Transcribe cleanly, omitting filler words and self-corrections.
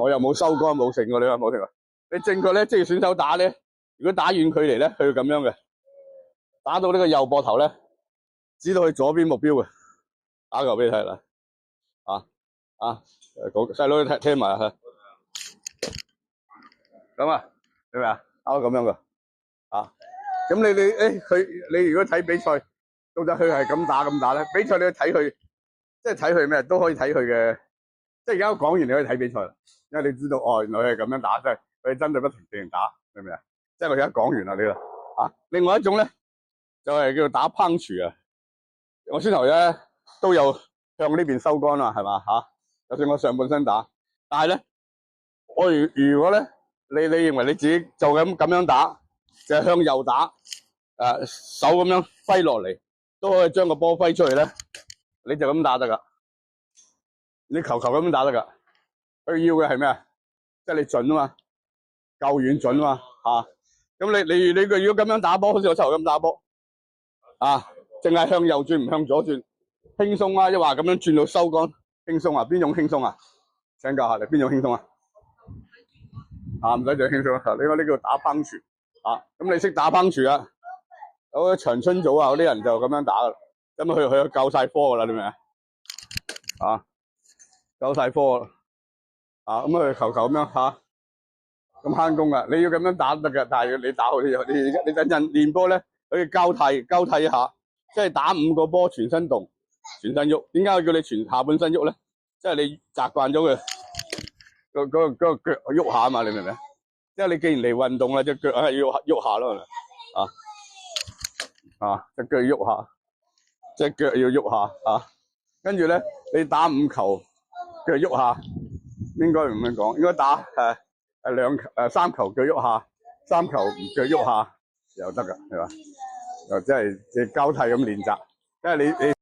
我又冇收桿冇剩喎，你話冇剩啊？你正確咧，職業選手打咧，如果打遠距離咧，佢要咁樣嘅，打到呢個右膊頭咧，指到去左邊目標嘅，打球俾你睇啦。細佬你聽埋啊，咁啊，明唔明啊？打到咁樣嘅，咁你如果睇比賽，到底佢係咁打咧？比賽你睇佢，即係睇佢咩都可以睇佢嘅。即係而家講完你可以睇比賽啦，因為你知道原來佢係咁樣打，即係佢針對不同地形打，明唔明啊？即係我而家講完啦，你啦另外一種咧就係叫做打punch啊。我先頭咧都有向呢邊收桿啦，係嘛就算我上半身打，但係咧我如果咧你認為你自己就咁樣打，就係向右打，手咁樣揮落嚟，都可以將個波揮出去咧，你就咁打得噶。你球咁打得噶，佢要嘅係咩啊？即係你準啊嘛，夠遠準啊嘛，咁你如果咁樣打波，好似我頭咁打波，淨係向右轉唔向左轉，輕鬆啊！一話咁樣轉到收桿，輕鬆啊？邊種輕鬆啊？請教下你邊種輕鬆啊？唔使就輕鬆啊！你話呢叫打punch咁你識打punch啊？有長春組嗰啲人就咁樣打噶啦，咁佢夠晒科噶啦，你明唔明啊？夠晒科啦，咁佢球咁樣咁慳工噶。你要咁樣打得噶，但係你打好啲，你等陣練波咧，可以交替一下，即係打5個波，全身動，全身喐。點解我叫你全下半身喐咧？即係你習慣咗佢嗰個腳喐下啊嘛，你明唔明？即係你既然嚟運動啦，隻腳係要喐下咯，隻腳要喐下，隻腳要喐下跟住咧，你打5球。腳喐下，應該唔咁講，應該打3球腳喐下，3球腳喐下又得噶，係嘛？又即係交替咁練習，因為你